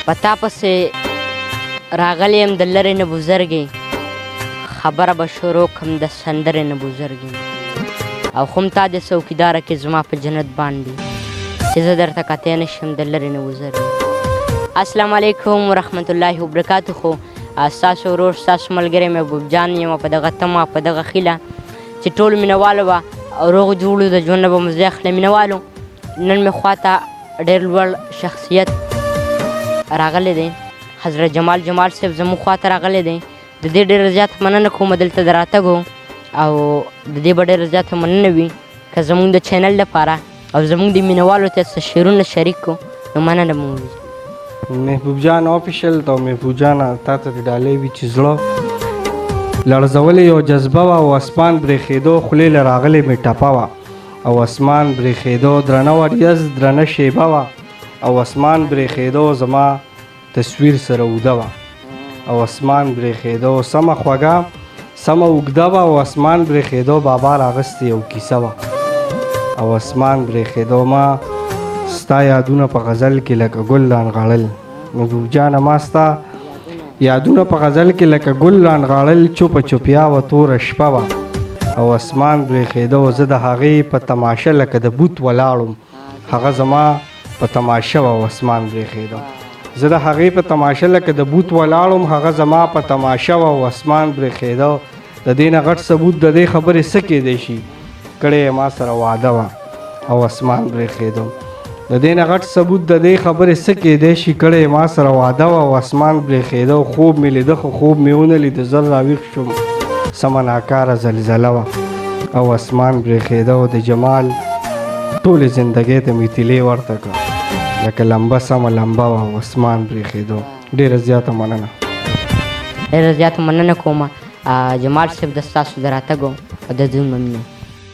په تا پسې راغلی یم د لرې نه بزرګې خبره به شروع کړم د سندرې نه بزرګې او خو هم تا د څوکیداره کې زما په جنت باندې چې زه درته کتی نه شم د لرې نه بزرګې. السلام علیکم ورحمت الله وبرکاتو. خو ستاسو ورور ستاسو ملګری محبوب جان یم په دغه تمه په دغه خیله چې ټول مینهوالو به روغ جوړو د ژوند نه به مزه اخلي. مینهوالو نن مې خواته ډېر لوړ شخصیت راغلی دی، حضرت جمال صاحب زموږ خواته راغلی دی. د دې ډېره زیاته مننه کوم دلته د راتګو او د دې به ډېره زیاته مننه وي که زموږ د چینل لپاره او زموږ د مینهوالو ته څه شعرونه شریک کړو نو مننه به مو وي. محبوب جان آفیشل ته محبوب جانه تا ته د ډالۍ وي چې زړه لړزولې یو جذبه وه او اسمان برېښېدو خولې له راغلې مې ټپه وه او اسمان برېښېدو درنه وریځ درنه شیبه وه او اسمان برېښېدو زما تصویر سره اوده وه او اسمان برېښېدو سمه خوږه سمه اوږده وه او اسمان برېښېدو بابا راغستې یو کیسه وه او اسمان برېښېدو ما ستا یادونه په غزل کې لکه ګل رانغاړل. محبوب جانه ما ستا یادونه په غزل کې لکه ګل رانغاړل چوپه چوپیا وه توره شپه وه او اسمان برېښېدو زه د هغې په تماشه لکه د بوت ولاړم هغه زما په تماشه وه او اسمان برېښېدو. زه د هغې په تماشه لکه د بوت ولاړم هغه زما په تماشه وه او اسمان برېښېدو. د دې نه غټ ثبوت د دې خبرې څه کیدی شي کړی یې ما سره واده وه او اسمان برېښېدو. د دې نه غټ ثبوت د دې خبرې څه کیدی شي کړی یې ما سره واده وه او اسمان برېښېدو. خوب مې لیده خو خوب مې ونه لید زر راویښ شوم سمه ناکاره زلزله وه او اسمان برېښېدو. د جمال ټولې زندګۍ ته مې تیلې ورته کړه لکه لمبه سمه لمبه وه او اسمان برېښېدو. ډېره زیاته مننه. ډېره زیاته مننه کوم جمال صاحب د ستاسو د راتګو او د دوی ممنون.